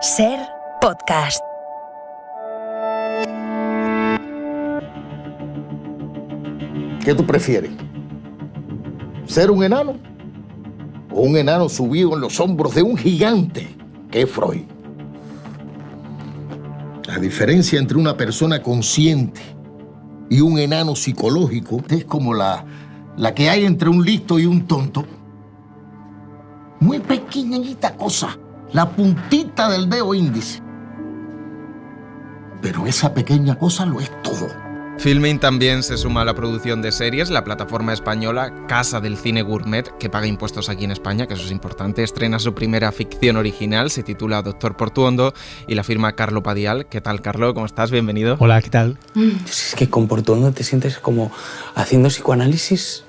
Ser Podcast. ¿Qué tú prefieres? ¿Ser un enano? ¿O un enano subido en los hombros de un gigante que es Freud? La diferencia entre una persona consciente y un enano psicológico es como la que hay entre un listo y un tonto. Muy pequeñita cosa, la puntita del dedo índice. Pero esa pequeña cosa lo es todo. Filmin también se suma a la producción de series. La plataforma española Casa del Cine Gourmet, que paga impuestos aquí en España, que eso es importante, estrena su primera ficción original, se titula Doctor Portuondo, y la firma Carlo Padial. ¿Qué tal, Carlo? ¿Cómo estás? Bienvenido. Hola, ¿qué tal? Es que con Portuondo te sientes como haciendo psicoanálisis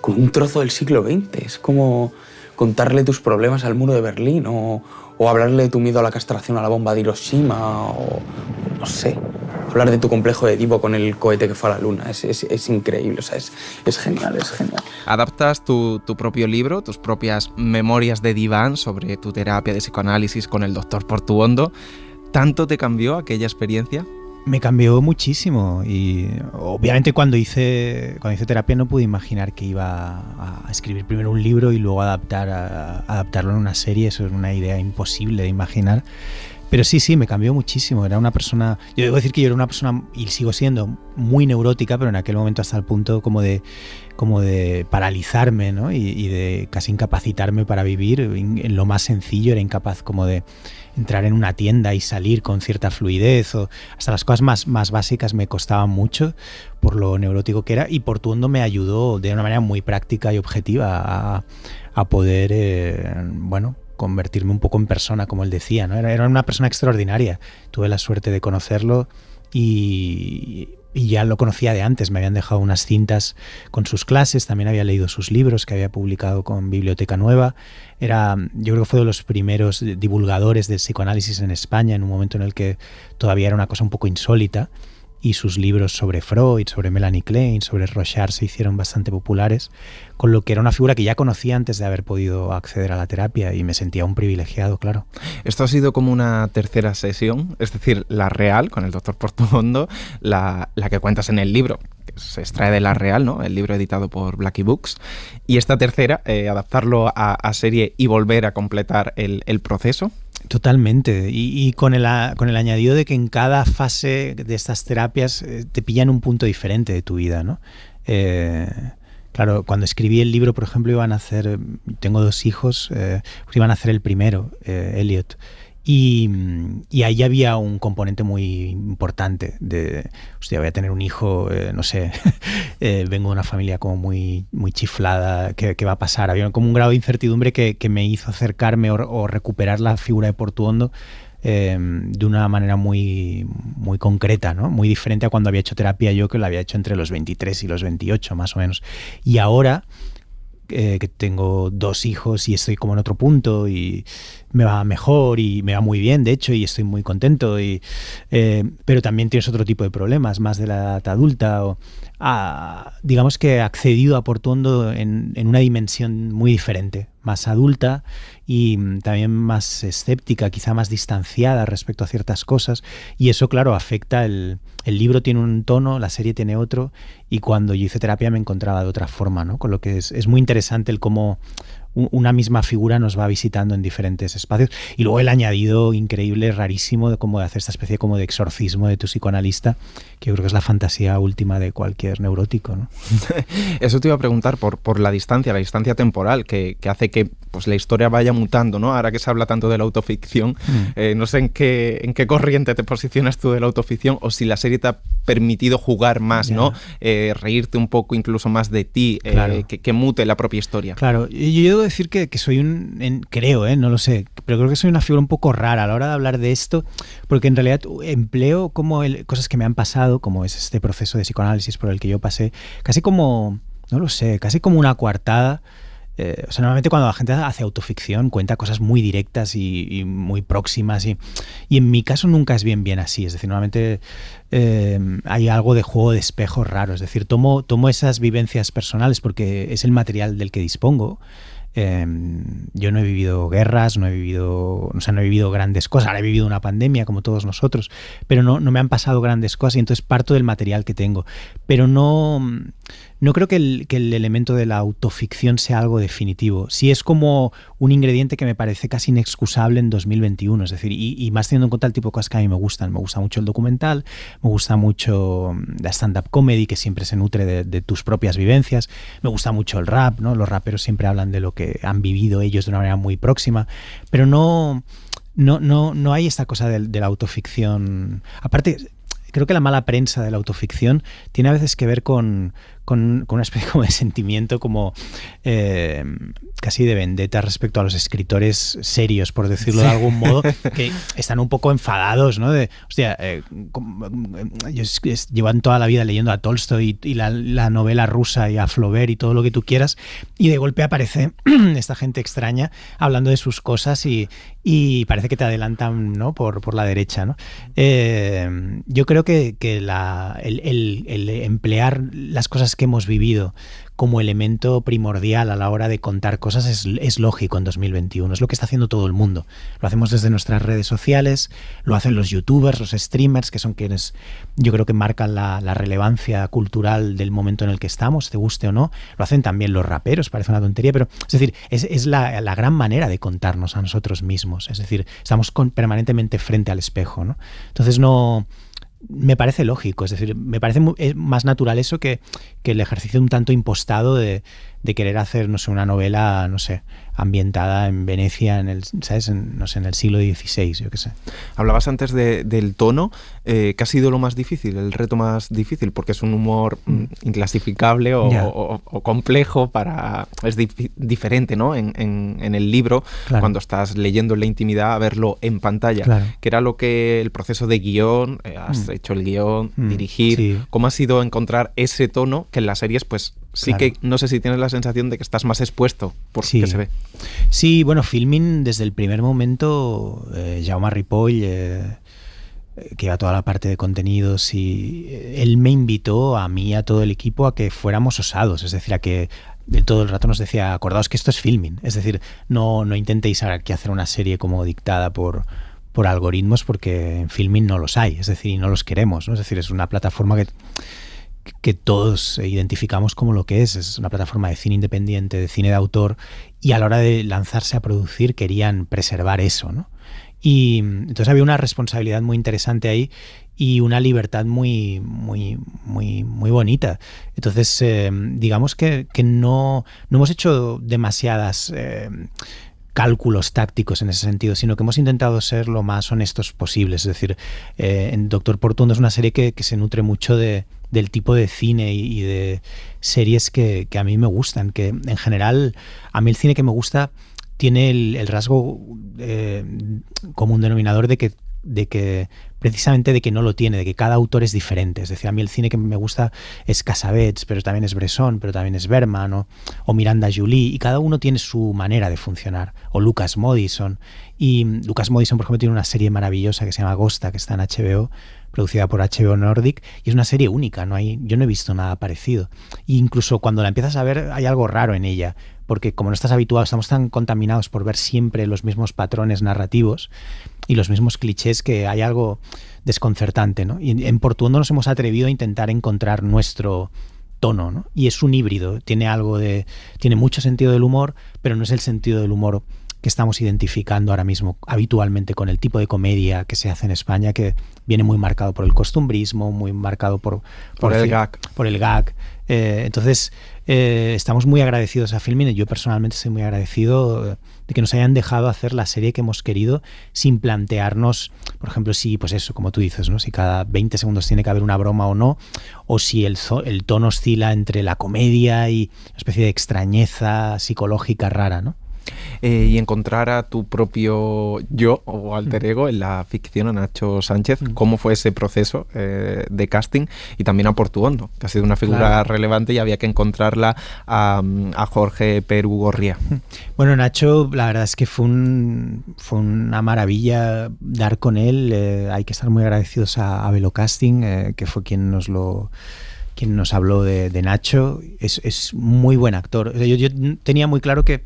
con un trozo del siglo XX. Es como contarle tus problemas al muro de Berlín o hablarle de tu miedo a la castración a la bomba de Hiroshima o no sé, hablar de tu complejo de Edipo con el cohete que fue a la luna. Es increíble, o sea, es genial, es genial. Adaptas tu propio libro, tus propias memorias de diván sobre tu terapia de psicoanálisis con el doctor Portuondo. ¿Tanto te cambió aquella experiencia? Me cambió muchísimo y obviamente cuando hice terapia no pude imaginar que iba a escribir primero un libro y luego adaptarlo en una serie. Eso es una idea imposible de imaginar. Pero sí, me cambió muchísimo. Era una persona, yo debo decir que yo era una persona, y sigo siendo, muy neurótica, pero en aquel momento hasta el punto como de paralizarme, ¿no? y de casi incapacitarme para vivir. En lo más sencillo era incapaz como de entrar en una tienda y salir con cierta fluidez, o hasta las cosas más básicas me costaban mucho por lo neurótico que era, y Portuondo me ayudó de una manera muy práctica y objetiva a poder, convertirme un poco en persona, como él decía, ¿no? Era una persona extraordinaria. Tuve la suerte de conocerlo y ya lo conocía de antes. Me habían dejado unas cintas con sus clases, también había leído sus libros que había publicado con Biblioteca Nueva. Yo creo que fue de los primeros divulgadores del psicoanálisis en España, en un momento en el que todavía era una cosa un poco insólita, y sus libros sobre Freud, sobre Melanie Klein, sobre Rorschach se hicieron bastante populares, con lo que era una figura que ya conocía antes de haber podido acceder a la terapia, y me sentía un privilegiado, claro. Esto ha sido como una tercera sesión, es decir, la real con el doctor Portuondo, la que cuentas en el libro, que se extrae de la real, ¿no? El libro editado por Blackie Books, y esta tercera, adaptarlo a serie y volver a completar el proceso. Totalmente, y con el añadido de que en cada fase de estas terapias te pillan un punto diferente de tu vida, ¿no? Claro, cuando escribí el libro, por ejemplo, tengo 2 hijos, pues iban a hacer el primero, Elliot, y ahí había un componente muy importante de, hostia, voy a tener un hijo, no sé, vengo de una familia como muy chiflada, ¿qué va a pasar? Había como un grado de incertidumbre que me hizo acercarme o recuperar la figura de Portuondo de una manera muy concreta, ¿no? Muy diferente a cuando había hecho terapia yo, que la había hecho entre los 23 y los 28 más o menos. Y ahora que tengo 2 hijos y estoy como en otro punto y me va mejor y me va muy bien, de hecho, y estoy muy contento, pero también tienes otro tipo de problemas, más de la edad adulta, digamos que he accedido a Portuondo en una dimensión muy diferente, más adulta y también más escéptica, quizá más distanciada respecto a ciertas cosas, y eso, claro, afecta. El libro tiene un tono, la serie tiene otro, y cuando yo hice terapia me encontraba de otra forma, ¿no? Con lo que es muy interesante el cómo una misma figura nos va visitando en diferentes espacios, y luego el añadido increíble, rarísimo, de cómo hacer esta especie como de exorcismo de tu psicoanalista, que yo creo que es la fantasía última de cualquier neurótico, ¿no? Eso te iba a preguntar por la distancia temporal que hace que pues la historia vaya mutando, ¿no? Ahora que se habla tanto de la autoficción, no sé en qué corriente te posicionas tú de la autoficción, o si la serie te ha permitido jugar más, ¿no? Reírte un poco incluso más de ti, claro. que mute la propia historia. Claro, yo debo decir que soy creo, no lo sé, pero creo que soy una figura un poco rara a la hora de hablar de esto, porque en realidad empleo como cosas que me han pasado, como es este proceso de psicoanálisis por el que yo pasé, casi como, no lo sé, casi como una coartada. Normalmente cuando la gente hace autoficción cuenta cosas muy directas y muy próximas, y en mi caso nunca es bien así. Es decir, normalmente hay algo de juego de espejos raro. Es decir, tomo esas vivencias personales porque es el material del que dispongo, Yo no he vivido guerras, no he vivido grandes cosas. Ahora he vivido una pandemia como todos nosotros, pero no me han pasado grandes cosas y entonces parto del material que tengo. Pero no creo que el elemento de la autoficción sea algo definitivo. Sí es como un ingrediente que me parece casi inexcusable en 2021. Es decir, y más teniendo en cuenta el tipo de cosas que a mí me gustan. Me gusta mucho el documental, me gusta mucho la stand-up comedy, que siempre se nutre de tus propias vivencias. Me gusta mucho el rap, ¿no? Los raperos siempre hablan de lo que han vivido ellos de una manera muy próxima. Pero no hay esta cosa de la autoficción. Aparte, creo que la mala prensa de la autoficción tiene a veces que ver con una especie como de sentimiento como casi de vendetta respecto a los escritores serios, por decirlo de algún modo, que están un poco enfadados, ¿no? De, hostia, llevan toda la vida leyendo a Tolstoy y la novela rusa y a Flaubert y todo lo que tú quieras, y de golpe aparece esta gente extraña hablando de sus cosas y parece que te adelantan, ¿no? por la derecha, ¿no? Yo creo que el emplear las cosas que hemos vivido como elemento primordial a la hora de contar cosas es lógico en 2021. Es lo que está haciendo todo el mundo. Lo hacemos desde nuestras redes sociales, lo hacen los youtubers, los streamers, que son quienes yo creo que marcan la relevancia cultural del momento en el que estamos, te guste o no. Lo hacen también los raperos, parece una tontería, pero es decir, es la gran manera de contarnos a nosotros mismos. Es decir, estamos permanentemente frente al espejo, ¿no? Entonces me parece lógico, es decir, me parece más natural eso que el ejercicio un tanto impostado de querer hacer, no sé, una novela, no sé, ambientada en Venecia, ¿sabes? En el siglo XVI, yo qué sé. Hablabas antes del tono, ¿qué ha sido lo más difícil, el reto más difícil? Porque es un humor inclasificable o complejo es diferente, ¿no? En el libro, claro, cuando estás leyendo en la intimidad, a verlo en pantalla. Claro. Que era el proceso de guión, has hecho el guión, dirigir. Sí. ¿Cómo ha sido encontrar ese tono que en las series, pues, sí, claro, que no sé si tienes la sensación de que estás más expuesto por qué se ve? Sí, bueno, Filmin desde el primer momento, Jaume Ripoll, que lleva toda la parte de contenidos, y él me invitó a mí y a todo el equipo a que fuéramos osados, es decir, a que todo el rato nos decía, acordaos que esto es Filmin, es decir, no intentéis aquí hacer una serie como dictada por algoritmos, porque en Filmin no los hay, es decir, y no los queremos, ¿no? Es decir, es una plataforma que todos identificamos como lo que es una plataforma de cine independiente, de cine de autor, y a la hora de lanzarse a producir querían preservar eso, ¿no? Y entonces había una responsabilidad muy interesante ahí y una libertad muy, muy, muy, muy bonita. Entonces, digamos que no hemos hecho demasiadas cálculos tácticos en ese sentido, sino que hemos intentado ser lo más honestos posibles. Es decir, en Doctor Portuondo es una serie que se nutre mucho del tipo de cine y de series que a mí me gustan, que en general a mí el cine que me gusta tiene el rasgo común denominador de que precisamente de que no lo tiene, de que cada autor es diferente. Es decir, a mí el cine que me gusta es Cassavetes, pero también es Bresson, pero también es Bergman o Miranda Julie, y cada uno tiene su manera de funcionar. O Lucas Moodysson. Y Lucas Moodysson, por ejemplo, tiene una serie maravillosa que se llama Agosta, que está en HBO, producida por HBO Nordic, y es una serie única, yo no he visto nada parecido. E incluso cuando la empiezas a ver hay algo raro en ella, porque como no estás habituado, estamos tan contaminados por ver siempre los mismos patrones narrativos y los mismos clichés, que hay algo desconcertante, ¿no? Y en Portuondo nos hemos atrevido a intentar encontrar nuestro tono, ¿no? Y es un híbrido, tiene mucho sentido del humor, pero no es el sentido del humor que estamos identificando ahora mismo habitualmente con el tipo de comedia que se hace en España, que viene muy marcado por el costumbrismo, muy marcado por el gag. Por el gag. Entonces, estamos muy agradecidos a Filmin, y yo personalmente estoy muy agradecido de que nos hayan dejado hacer la serie que hemos querido sin plantearnos, por ejemplo, si, pues eso, como tú dices, ¿no? Si cada 20 segundos tiene que haber una broma o no, o si el tono oscila entre la comedia y una especie de extrañeza psicológica rara, ¿no? Y encontrar a tu propio yo o alter ego en la ficción, a Nacho Sánchez. ¿Cómo fue ese proceso de casting? Y también a Portuondo, que ha sido una figura relevante y había que encontrarla a Jorge Perú Gorría. Bueno, Nacho, la verdad es que fue una maravilla dar con él. Hay que estar muy agradecidos a Velo Casting, que fue quien nos habló de Nacho. Es muy buen actor. Yo tenía muy claro que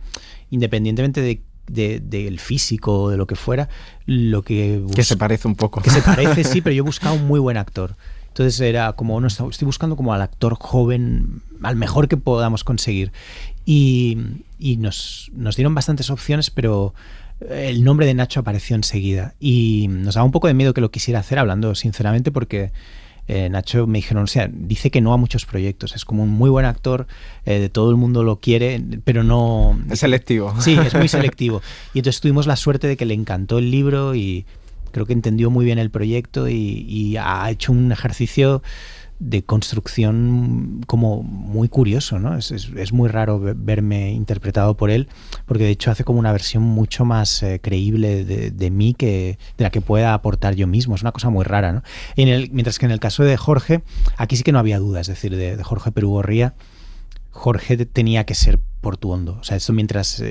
independientemente del físico o de lo que fuera, que se parece un poco. Que se parece, sí, pero yo buscaba un muy buen actor. Entonces era como, no, estoy buscando como al actor joven, al mejor que podamos conseguir. Y nos dieron bastantes opciones, pero el nombre de Nacho apareció enseguida. Y nos daba un poco de miedo que lo quisiera hacer, hablando sinceramente, porque Nacho, me dijeron, o sea, dice que no a muchos proyectos. Es como un muy buen actor, todo el mundo lo quiere, pero no... Es selectivo. Sí, es muy selectivo. Y entonces tuvimos la suerte de que le encantó el libro y creo que entendió muy bien el proyecto y ha hecho un ejercicio de construcción como muy curioso, ¿no? Es muy raro verme interpretado por él, porque de hecho hace como una versión mucho más creíble de mí, de la que pueda aportar yo mismo. Es una cosa muy rara, ¿no? Mientras que en el caso de Jorge, aquí sí que no había duda, es decir, de Jorge Perugorría, Jorge tenía que ser Portuondo. O sea, esto mientras...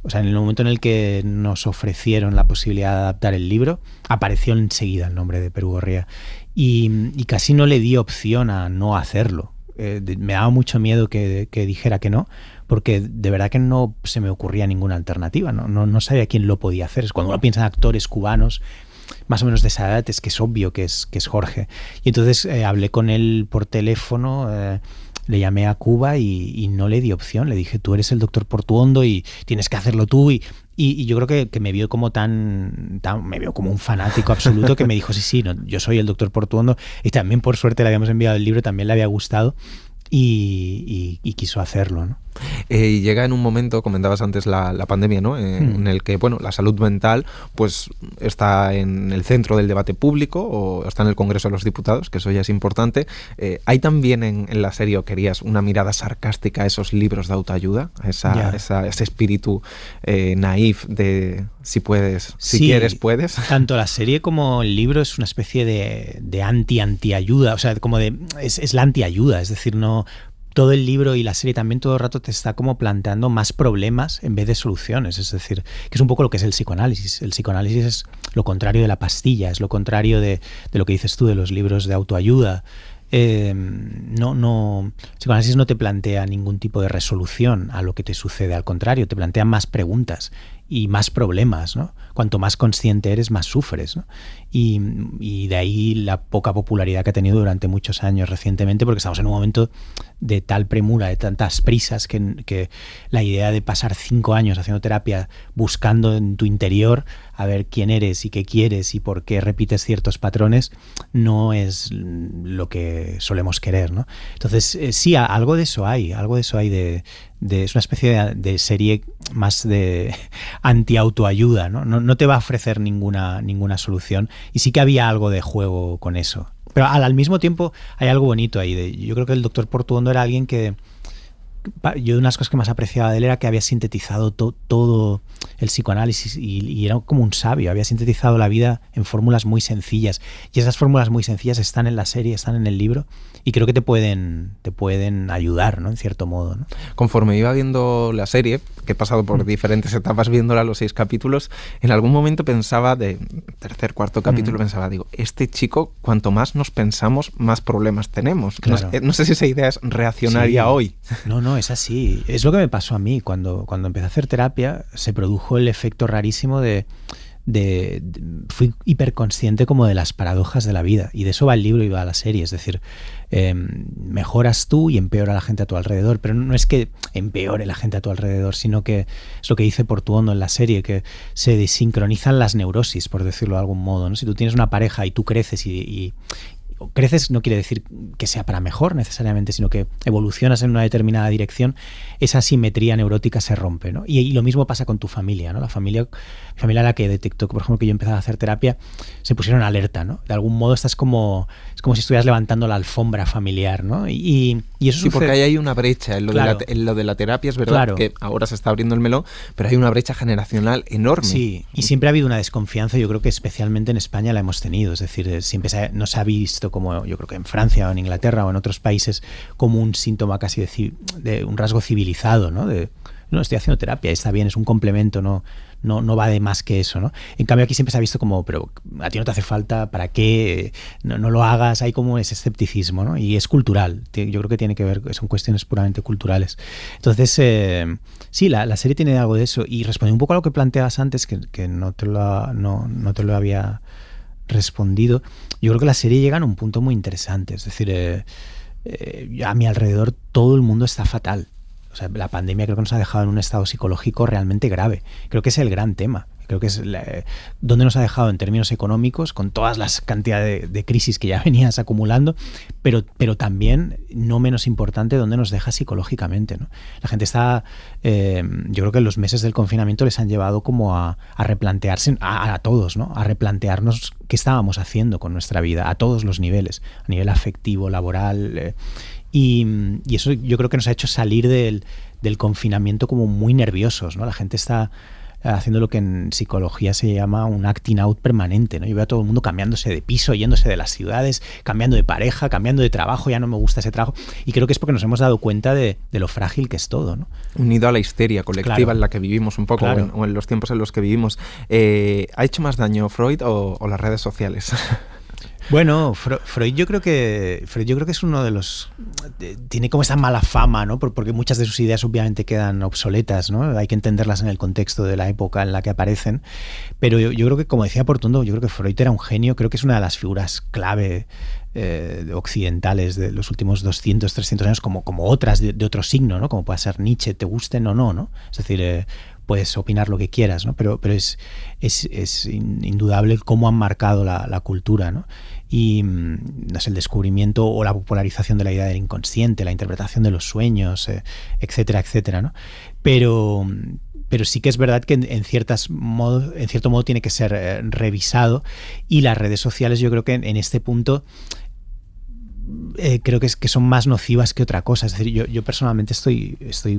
O sea, en el momento en el que nos ofrecieron la posibilidad de adaptar el libro, apareció enseguida el nombre de Perugorría. Y casi no le di opción a no hacerlo. Me daba mucho miedo que dijera que no, porque de verdad que no se me ocurría ninguna alternativa. No sabía quién lo podía hacer. Es cuando uno piensa en actores cubanos, más o menos de esa edad, es que es obvio que es Jorge. Y entonces hablé con él por teléfono, le llamé a Cuba y no le di opción. Le dije, tú eres el doctor Portuondo y tienes que hacerlo tú. Y yo creo que me vio como me vio como un fanático absoluto, que me dijo, sí, no, yo soy el doctor Portuondo. Y también, por suerte, le habíamos enviado el libro, también le había gustado y quiso hacerlo, ¿no? Y llega en un momento, comentabas antes la pandemia, ¿no? En el que, bueno, la salud mental pues está en el centro del debate público o está en el Congreso de los Diputados, que eso ya es importante. ¿Hay también en la serie, o querías, una mirada sarcástica a esos libros de autoayuda? Ese espíritu naif de si puedes, si quieres, puedes. Tanto la serie como el libro es una especie de anti-ayuda, o sea, como es la anti-ayuda, es decir, no... Todo el libro y la serie también todo el rato te está como planteando más problemas en vez de soluciones. Es decir, que es un poco lo que es el psicoanálisis. El psicoanálisis es lo contrario de la pastilla, es lo contrario de lo que dices tú de los libros de autoayuda. El psicoanálisis no te plantea ningún tipo de resolución a lo que te sucede, al contrario, te plantea más preguntas y más problemas, ¿no? Cuanto más consciente eres, más sufres, ¿no? Y de ahí la poca popularidad que ha tenido durante muchos años recientemente, porque estamos en un momento de tal premura, de tantas prisas, que la idea de pasar 5 años haciendo terapia, buscando en tu interior a ver quién eres y qué quieres y por qué repites ciertos patrones, no es lo que solemos querer, ¿no? Entonces, sí, algo de eso hay es una especie de serie más de anti-autoayuda, ¿no? No te va a ofrecer ninguna solución, y sí que había algo de juego con eso. Pero al mismo tiempo hay algo bonito ahí. Yo creo que el doctor Portuondo era alguien que... Yo, de unas cosas que más apreciaba de él era que había sintetizado todo el psicoanálisis y era como un sabio, había sintetizado la vida en fórmulas muy sencillas, y esas fórmulas muy sencillas están en la serie, están en el libro, y creo que te pueden ayudar, ¿no? En cierto modo, ¿no? Conforme iba viendo la serie, que he pasado por diferentes etapas viéndola, los 6 capítulos, en algún momento pensaba, de tercer, cuarto capítulo, pensaba, digo, este chico, cuanto más nos pensamos, más problemas tenemos. Claro. No sé si esa idea es reaccionaria hoy. No, es así. Es lo que me pasó a mí. Cuando empecé a hacer terapia, se produjo el efecto rarísimo fui hiperconsciente como de las paradojas de la vida, y de eso va el libro y va la serie. Es decir, mejoras tú y empeora la gente a tu alrededor, pero no es que empeore la gente a tu alrededor, sino que es lo que dice Portuondo en la serie, que se desincronizan las neurosis, por decirlo de algún modo, ¿no? Si tú tienes una pareja y tú creces y creces, no quiere decir que sea para mejor necesariamente, sino que evolucionas en una determinada dirección, esa simetría neurótica se rompe, ¿no? Y lo mismo pasa con tu familia, ¿no? La familia a la que detectó, por ejemplo, que yo empezaba a hacer terapia, se pusieron alerta, ¿no? De algún modo es como si estuvieras levantando la alfombra familiar, ¿no? Y eso sí, porque ahí hay una brecha en lo de la terapia, es verdad, que ahora se está abriendo el melón, pero hay una brecha generacional enorme. Sí, y siempre ha habido una desconfianza, yo creo que especialmente en España la hemos tenido, es decir, siempre no se ha visto como, yo creo que en Francia o en Inglaterra o en otros países, como un síntoma casi de un rasgo civilizado, ¿no? no, estoy haciendo terapia, está bien, es un complemento, no va de más que eso, ¿no? En cambio aquí siempre se ha visto como, pero a ti no te hace falta, ¿para qué? No lo hagas, hay como ese escepticismo, ¿no? Y es cultural, yo creo que tiene que ver, son cuestiones puramente culturales. Entonces, sí, la serie tiene algo de eso. Y respondiendo un poco a lo que planteabas antes, que no te lo había respondido, yo creo que la serie llega a un punto muy interesante, es decir, a mi alrededor todo el mundo está fatal. O sea, la pandemia creo que nos ha dejado en un estado psicológico realmente grave. Creo que es el gran tema. Creo que es donde nos ha dejado en términos económicos, con todas las cantidades de crisis que ya venías acumulando, pero también, no menos importante, donde nos deja psicológicamente, ¿no? La gente está, yo creo que los meses del confinamiento les han llevado como a replantearse, a todos, ¿no? A replantearnos qué estábamos haciendo con nuestra vida, a todos los niveles, a nivel afectivo, laboral, y eso yo creo que nos ha hecho salir del confinamiento como muy nerviosos, ¿no? La gente está haciendo lo que en psicología se llama un acting out permanente, ¿no? Yo veo a todo el mundo cambiándose de piso, yéndose de las ciudades, cambiando de pareja, cambiando de trabajo, ya no me gusta ese trabajo. Y creo que es porque nos hemos dado cuenta de lo frágil que es todo, ¿no? Unido a la histeria colectiva, claro, en la que vivimos un poco, claro, o en los tiempos en los que vivimos. ¿Ha hecho más daño Freud o las redes sociales? Bueno, Freud yo creo que es uno de los... Tiene como esa mala fama, ¿no? Porque muchas de sus ideas obviamente quedan obsoletas, ¿no? Hay que entenderlas en el contexto de la época en la que aparecen. Pero yo creo que, como decía Portuondo, yo creo que Freud era un genio. Creo que es una de las figuras clave occidentales de los últimos 200, 300 años, como otras de otro signo, ¿no? Como puede ser Nietzsche, te gusten o no, ¿no? Es decir, puedes opinar lo que quieras, ¿no? Pero es indudable cómo han marcado la cultura, ¿no? Y no sé, el descubrimiento o la popularización de la idea del inconsciente, la interpretación de los sueños, etcétera, etcétera, ¿no? Pero sí que es verdad que en cierto modo tiene que ser revisado, y las redes sociales yo creo que en este punto creo que son más nocivas que otra cosa. Es decir, yo personalmente estoy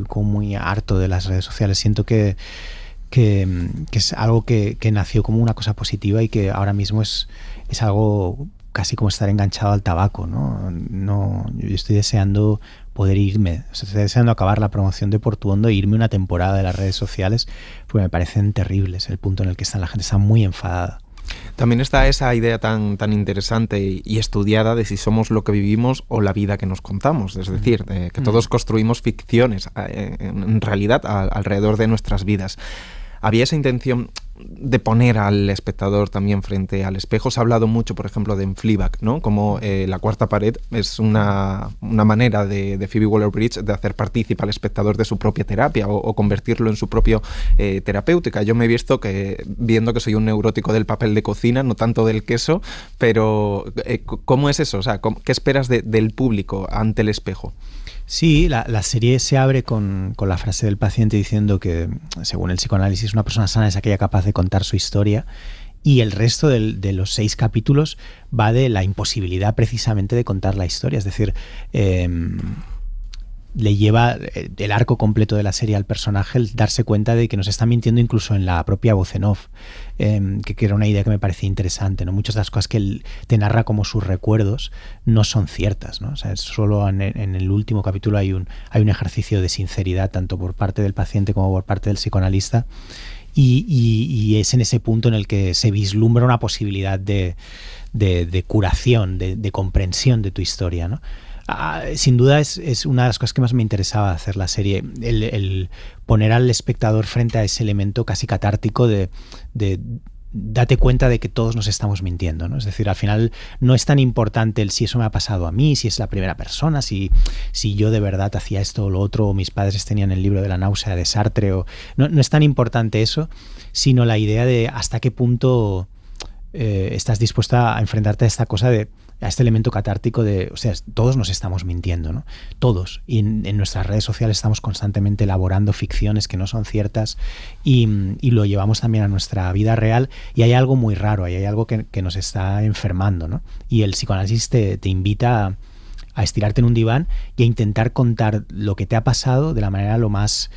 como muy harto de las redes sociales. Siento que es algo que nació como una cosa positiva y que ahora mismo es algo casi como estar enganchado al tabaco, ¿no? Yo estoy deseando poder irme, estoy deseando acabar la promoción de Portuondo e irme una temporada de las redes sociales, porque me parecen terribles el punto en el que la gente está muy enfadada. También está esa idea tan interesante y estudiada de si somos lo que vivimos o la vida que nos contamos. Es decir, que todos construimos ficciones en realidad alrededor de nuestras vidas. Había esa intención de poner al espectador también frente al espejo. Se ha hablado mucho, por ejemplo, de Fleabag, ¿no? Como la cuarta pared es una manera de Phoebe Waller-Bridge de hacer partícipe al espectador de su propia terapia o convertirlo en su propio terapéutica. Yo me he visto viendo que soy un neurótico del papel de cocina, no tanto del queso, pero ¿cómo es eso? O sea, ¿qué esperas del público ante el espejo? Sí, la serie se abre con la frase del paciente diciendo que, según el psicoanálisis, una persona sana es aquella capaz de contar su historia, y el resto de los 6 capítulos va de la imposibilidad precisamente de contar la historia. Es decir, le lleva el arco completo de la serie al personaje el darse cuenta de que nos está mintiendo incluso en la propia voz en off, que era una idea que me parecía interesante, ¿no? Muchas de las cosas que él te narra como sus recuerdos no son ciertas, ¿no? O sea, solo en el último capítulo hay un ejercicio de sinceridad tanto por parte del paciente como por parte del psicoanalista, y es en ese punto en el que se vislumbra una posibilidad de curación, de comprensión de tu historia, ¿no? Sin duda es una de las cosas que más me interesaba hacer la serie, el poner al espectador frente a ese elemento casi catártico de date cuenta de que todos nos estamos mintiendo, ¿no? Es decir, al final no es tan importante el si eso me ha pasado a mí, si es la primera persona, si yo de verdad hacía esto o lo otro, o mis padres tenían el libro de la náusea de Sartre, no es tan importante eso, sino la idea de hasta qué punto estás dispuesta a enfrentarte a esta cosa a este elemento catártico o sea, todos nos estamos mintiendo, ¿no? Todos. Y en nuestras redes sociales estamos constantemente elaborando ficciones que no son ciertas, y lo llevamos también a nuestra vida real, y hay algo muy raro, hay algo que nos está enfermando, ¿no? Y el psicoanálisis te invita a estirarte en un diván y a intentar contar lo que te ha pasado de la manera lo más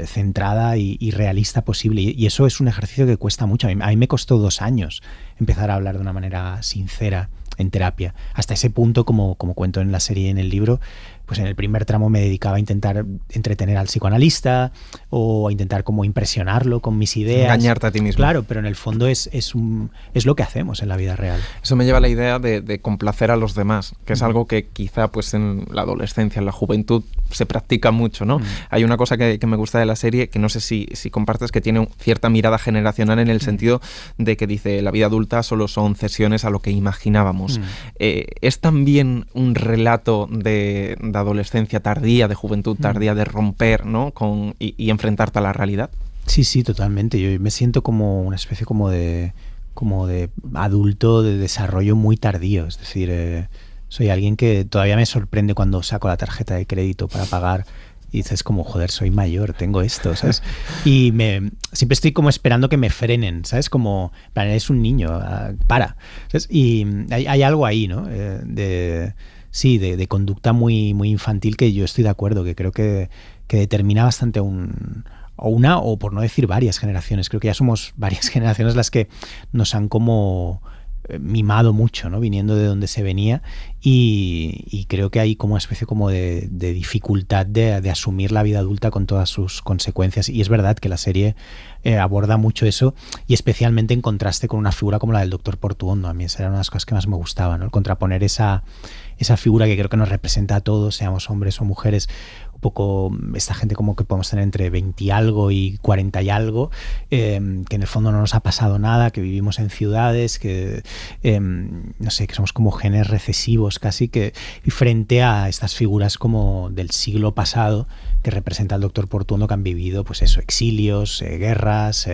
centrada y realista posible. Y eso es un ejercicio que cuesta mucho. A mí me costó 2 años empezar a hablar de una manera sincera en terapia. Hasta ese punto, como cuento en la serie y en el libro, pues en el primer tramo me dedicaba a intentar entretener al psicoanalista o a intentar como impresionarlo con mis ideas. Engañarte a ti mismo. Claro, pero en el fondo es lo que hacemos en la vida real. Eso me lleva a la idea de complacer a los demás, que es algo que quizá pues en la adolescencia, en la juventud, se practica mucho, ¿no? Hay una cosa que me gusta de la serie, que no sé si compartes, que tiene cierta mirada generacional en el sentido de que dice, la vida adulta solo son cesiones a lo que imaginábamos. ¿Es también un relato de adolescencia tardía, de juventud tardía, de romper, ¿no? y enfrentarte a la realidad? Sí, totalmente. Yo me siento como una especie como de adulto de desarrollo muy tardío. Es decir, soy alguien que todavía me sorprende cuando saco la tarjeta de crédito para pagar y dices como, joder, soy mayor, tengo esto, ¿sabes? Y siempre estoy como esperando que me frenen, ¿sabes? Como, eres un niño, para, ¿sabes? Y hay algo ahí, ¿no? De conducta muy, muy infantil, que yo estoy de acuerdo, que creo que determina bastante o por no decir varias generaciones. Creo que ya somos varias generaciones las que nos han como mimado mucho, ¿no? Viniendo de donde se venía, y creo que hay como una especie como de dificultad de asumir la vida adulta con todas sus consecuencias. Y es verdad que la serie aborda mucho eso, y especialmente en contraste con una figura como la del Dr. Portuondo. A mí esa era una de las cosas que más me gustaba, ¿no? El contraponer esa figura que creo que nos representa a todos, seamos hombres o mujeres, poco esta gente como que podemos tener entre 20 y algo y 40 y algo, que en el fondo no nos ha pasado nada, que vivimos en ciudades, que no sé, que somos como genes recesivos casi, y frente a estas figuras como del siglo pasado que representa el Dr. Portuondo, que han vivido pues eso, exilios, guerras,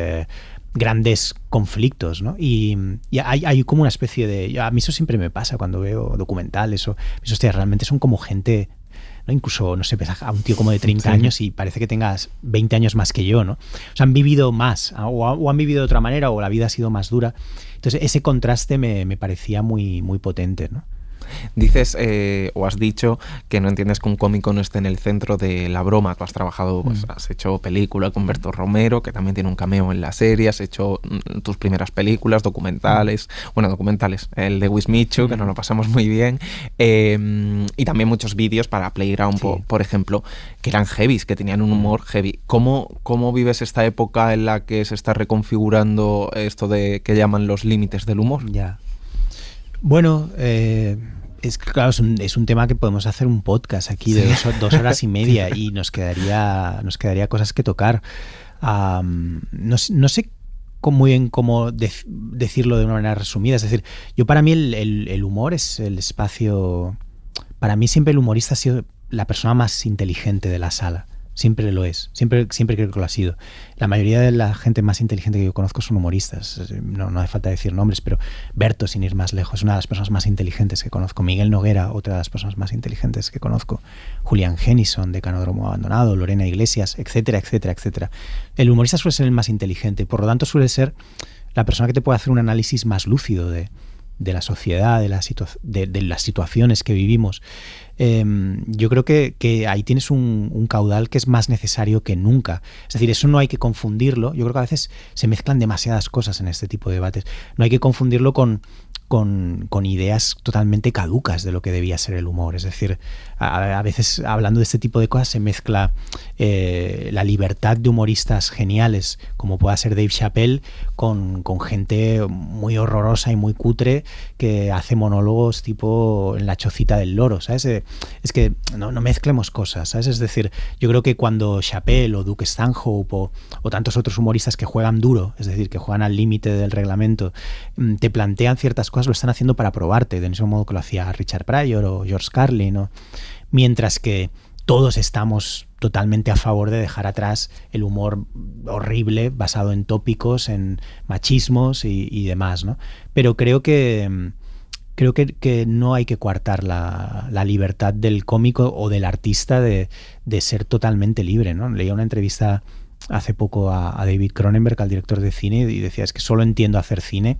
grandes conflictos, ¿no? Y hay como una especie de... A mí eso siempre me pasa cuando veo documentales o eso, hostia, realmente son como gente, ¿no? Incluso, no sé, ves a un tío como de 30 años y parece que tengas 20 años más que yo, ¿no? O sea, han vivido más, o han vivido de otra manera, o la vida ha sido más dura. Entonces, ese contraste me parecía muy, muy potente, ¿no? Dices, o has dicho, que no entiendes que un cómico no esté en el centro de la broma. Tú has trabajado, pues, has hecho película con Berto Romero, que también tiene un cameo en la serie, has hecho tus primeras películas, documentales, el de Wismichu, que nos lo pasamos muy bien, y también muchos vídeos para Playground, por ejemplo, que eran heavies, que tenían un humor heavy. ¿Cómo vives esta época en la que se está reconfigurando esto de que llaman los límites del humor? Ya. Bueno, claro, es un tema que podemos hacer un podcast aquí de 2 horas y media y nos quedaría cosas que tocar. No sé muy bien cómo decirlo de una manera resumida. Es decir, para mí el humor es el espacio... Para mí siempre el humorista ha sido la persona más inteligente de la sala. Siempre lo es, siempre creo que lo ha sido. La mayoría de la gente más inteligente que yo conozco son humoristas. No hace falta decir nombres, pero Berto, sin ir más lejos, es una de las personas más inteligentes que conozco. Miguel Noguera, otra de las personas más inteligentes que conozco. Julián Hennison, de Canódromo Abandonado, Lorena Iglesias, etcétera, etcétera, etcétera. El humorista suele ser el más inteligente, por lo tanto suele ser la persona que te puede hacer un análisis más lúcido de la sociedad, de las situaciones que vivimos. Yo creo que ahí tienes un caudal que es más necesario que nunca. Es decir, eso no hay que confundirlo. Yo creo que a veces se mezclan demasiadas cosas en este tipo de debates. No hay que confundirlo con ideas totalmente caducas de lo que debía ser el humor. Es decir, a veces hablando de este tipo de cosas se mezcla la libertad de humoristas geniales, como pueda ser Dave Chappelle, con gente muy horrorosa y muy cutre que hace monólogos tipo en la chocita del loro, ¿sabes? Es que no mezclemos cosas, ¿sabes? Es decir, yo creo que cuando Chappelle o Duke Stanhope o tantos otros humoristas que juegan duro, es decir, que juegan al límite del reglamento, te plantean ciertas cosas, lo están haciendo para probarte, del mismo modo que lo hacía Richard Pryor o George Carlin, ¿no? Mientras que todos estamos totalmente a favor de dejar atrás el humor horrible basado en tópicos, en machismos y demás, ¿no? Pero creo que no hay que coartar la libertad del cómico o del artista de ser totalmente libre, ¿no? Leía una entrevista hace poco a David Cronenberg, al director de cine, y decía, es que solo entiendo hacer cine.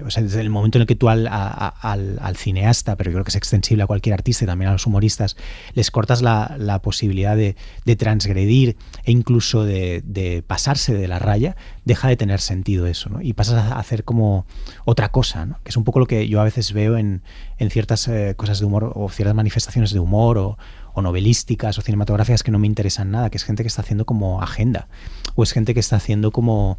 O sea, desde el momento en el que tú al cineasta, pero yo creo que es extensible a cualquier artista y también a los humoristas, les cortas la posibilidad de transgredir e incluso de pasarse de la raya, deja de tener sentido eso, ¿no? Y pasas a hacer como otra cosa, ¿no? Que es un poco lo que yo a veces veo en ciertas cosas de humor o ciertas manifestaciones de humor o novelísticas o cinematográficas que no me interesan nada, que es gente que está haciendo como agenda, o es gente que está haciendo como,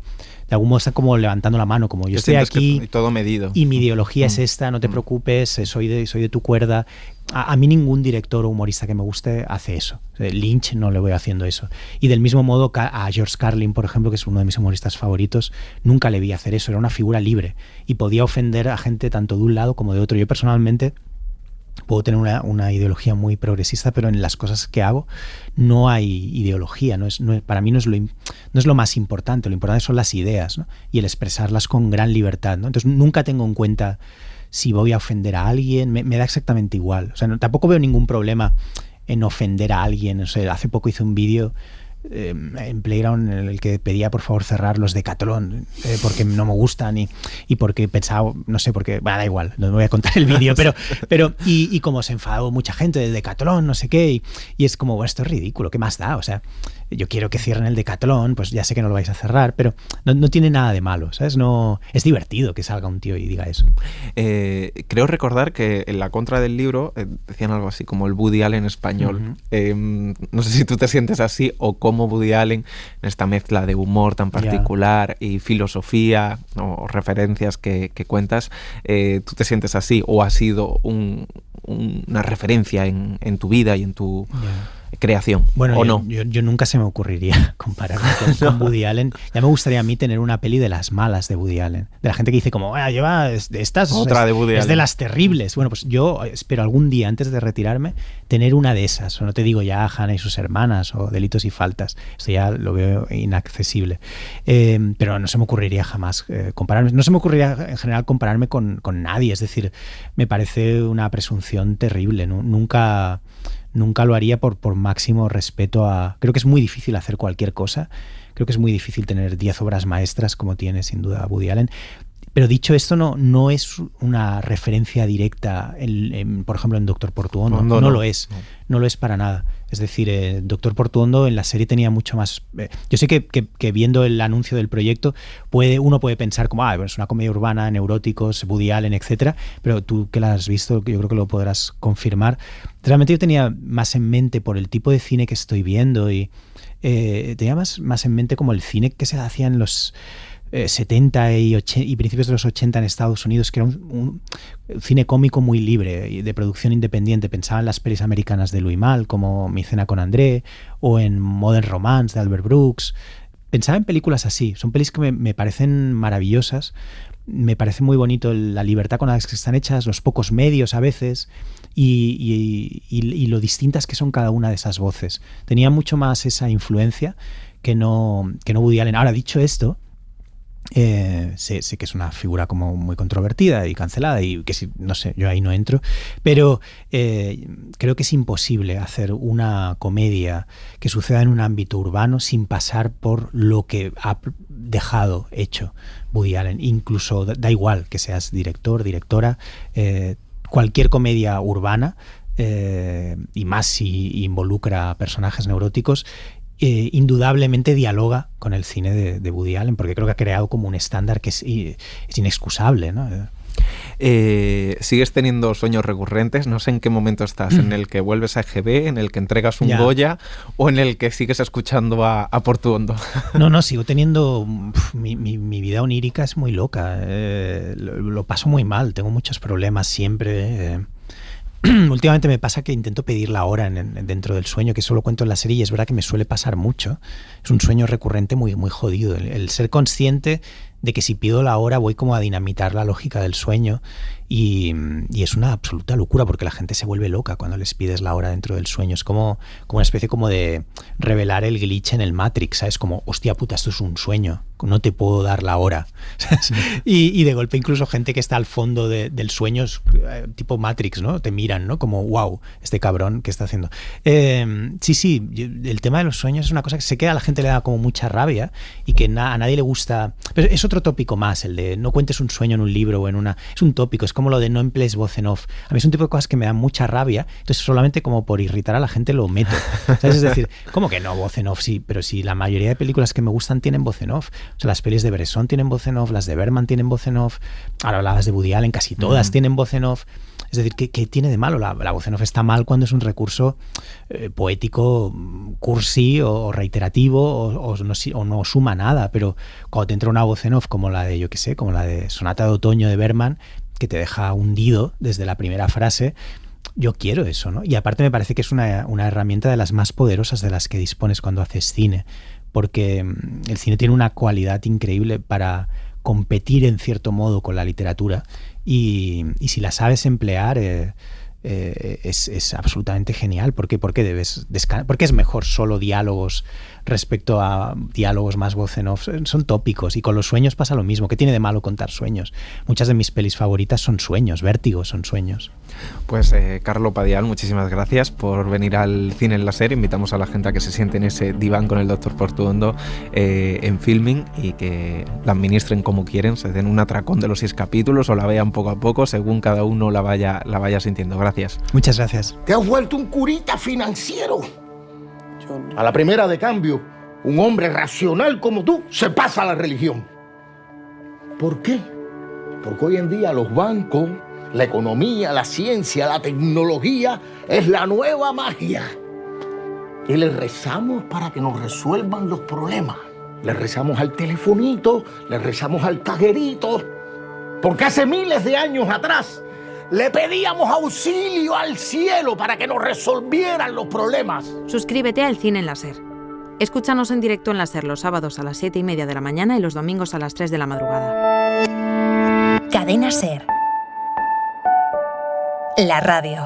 de algún modo está como levantando la mano, como yo estoy aquí todo medido. Y mi ideología es esta, no te preocupes, soy de tu cuerda. A mí ningún director o humorista que me guste hace eso. Lynch no le voy haciendo eso. Y del mismo modo a George Carlin, por ejemplo, que es uno de mis humoristas favoritos, nunca le vi hacer eso. Era una figura libre y podía ofender a gente tanto de un lado como de otro. Yo personalmente puedo tener una ideología muy progresista, pero en las cosas que hago no hay ideología. Para mí no es lo más importante. Lo importante son las ideas, ¿no? Y el expresarlas con gran libertad, ¿no? Entonces nunca tengo en cuenta si voy a ofender a alguien. Me da exactamente igual. O sea, tampoco veo ningún problema en ofender a alguien. O sea, hace poco hice un vídeo en Playground en el que pedía por favor cerrar los Decathlon porque no me gustan y porque pensaba, no sé, porque, bueno, da igual, no me voy a contar el vídeo, pero como se enfadó mucha gente del Decathlon, no sé qué, y es como, bueno, esto es ridículo, ¿qué más da? O sea, yo quiero que cierren el Decathlon, pues ya sé que no lo vais a cerrar, pero no tiene nada de malo, ¿sabes? No, es divertido que salga un tío y diga eso. Creo recordar que en la contra del libro decían algo así como el Woody Allen español. No sé si tú te sientes así o cómo Woody Allen, en esta mezcla de humor tan particular y filosofía o referencias que cuentas, ¿tú te sientes así o ha sido una referencia en tu vida y en tu creación? Bueno, ¿o no? Yo nunca se me ocurriría compararme con Woody Allen. Ya me gustaría a mí tener una peli de las malas de Woody Allen. De la gente que dice como, lleva de estas, otra de Woody Allen. Es de las terribles. Bueno, pues yo espero algún día, antes de retirarme, tener una de esas. O no te digo ya Hannah y sus hermanas o Delitos y Faltas. Esto ya lo veo inaccesible. Pero no se me ocurriría jamás compararme. No se me ocurriría en general compararme con nadie. Es decir, me parece una presunción terrible. Nunca lo haría por máximo respeto a... Creo que es muy difícil hacer cualquier cosa. Creo que es muy difícil tener 10 obras maestras como tiene sin duda Woody Allen. Pero dicho esto, no es una referencia directa, por ejemplo, en Doctor Portuondo. No lo es. No lo es para nada. Es decir, Doctor Portuondo en la serie tenía mucho más... yo sé que viendo el anuncio del proyecto uno puede pensar como, bueno, es una comedia urbana, neuróticos, Woody Allen, etcétera, pero tú que la has visto, yo creo que lo podrás confirmar. Realmente yo tenía más en mente por el tipo de cine que estoy viendo y tenía más en mente como el cine que se hacía en los 70 y principios de los 80 en Estados Unidos, que era un cine cómico muy libre y de producción independiente. Pensaba en las pelis americanas de Louis Malle, como Mi cena con André, o en Modern Romance de Albert Brooks. Pensaba en películas así. Son pelis que me parecen maravillosas. Me parece muy bonito la libertad con la que están hechas, los pocos medios a veces y lo distintas que son cada una de esas voces. Tenía mucho más esa influencia que no Woody Allen. Ahora, dicho esto, sé que es una figura como muy controvertida y cancelada y que no sé, yo ahí no entro, pero creo que es imposible hacer una comedia que suceda en un ámbito urbano sin pasar por lo que ha dejado hecho Woody Allen. Incluso da igual que seas director, directora, cualquier comedia urbana, y más si involucra personajes neuróticos, indudablemente dialoga con el cine de Woody Allen, porque creo que ha creado como un estándar que es inexcusable, ¿no? ¿Sigues teniendo sueños recurrentes? No sé en qué momento estás, en el que vuelves a EGB, en el que entregas un Goya o en el que sigues escuchando a Portuondo. No, sigo teniendo... Mi vida onírica es muy loca, lo paso muy mal, tengo muchos problemas siempre. Últimamente me pasa que intento pedir la hora dentro del sueño, que solo cuento en la serie, y es verdad que me suele pasar mucho. Es un sueño recurrente muy, muy jodido. El ser consciente de que si pido la hora voy como a dinamitar la lógica del sueño Y es una absoluta locura porque la gente se vuelve loca cuando les pides la hora dentro del sueño. Es como una especie como de revelar el glitch en el Matrix, ¿sabes? Como, hostia puta, esto es un sueño, no te puedo dar la hora. Y de golpe incluso gente que está al fondo del sueño, tipo Matrix, ¿no? Te miran, ¿no? Como, wow, este cabrón, ¿qué está haciendo? Sí, el tema de los sueños es una cosa que sé que a la gente le da como mucha rabia y que a nadie le gusta. Pero es otro tópico más, el de no cuentes un sueño en un libro o en una... Es un tópico, es como lo de no emplees voz en off. A mí es un tipo de cosas que me dan mucha rabia, entonces solamente como por irritar a la gente lo meto. ¿Sabes? Es decir, ¿cómo que no voz en off? Sí, pero si la mayoría de películas que me gustan tienen voz en off. O sea, las pelis de Bresson tienen voz en off, las de Bergman tienen voz en off, ahora hablabas de Woody Allen, casi todas tienen voz en off. Es decir, ¿qué tiene de malo? La voz en off está mal cuando es un recurso poético, cursi o reiterativo o no suma nada, pero cuando te entra una voz en off como la de, yo qué sé, como la de Sonata de Otoño de Bergman, que te deja hundido desde la primera frase, yo quiero eso, ¿no? Y aparte me parece que es una herramienta de las más poderosas de las que dispones cuando haces cine, porque el cine tiene una cualidad increíble para competir en cierto modo con la literatura y si la sabes emplear es absolutamente genial. ¿Por qué? Porque es mejor solo diálogos respecto a diálogos más voz en off. Son tópicos y con los sueños pasa lo mismo. ¿Qué tiene de malo contar sueños? Muchas de mis pelis favoritas son sueños, Vértigo son sueños. Pues Carlo Padial, muchísimas gracias por venir al Cine en Láser. Invitamos a la gente a que se siente en ese diván con el Dr. Portuondo en Filming y que la administren como quieren, se den un atracón de los 6 capítulos o la vean poco a poco según cada uno la vaya sintiendo. Gracias. Muchas gracias. Te has vuelto un curita financiero. A la primera de cambio, un hombre racional como tú se pasa a la religión. ¿Por qué? Porque hoy en día los bancos, la economía, la ciencia, la tecnología es la nueva magia. Y le rezamos para que nos resuelvan los problemas. Le rezamos al telefonito, le rezamos al cajerito. Porque hace miles de años atrás le pedíamos auxilio al cielo para que nos resolvieran los problemas. Suscríbete al Cine en Láser. Escúchanos en directo en Láser los sábados a las 7:30 de la mañana y los domingos a las 3 de la madrugada. Cadena SER. La radio.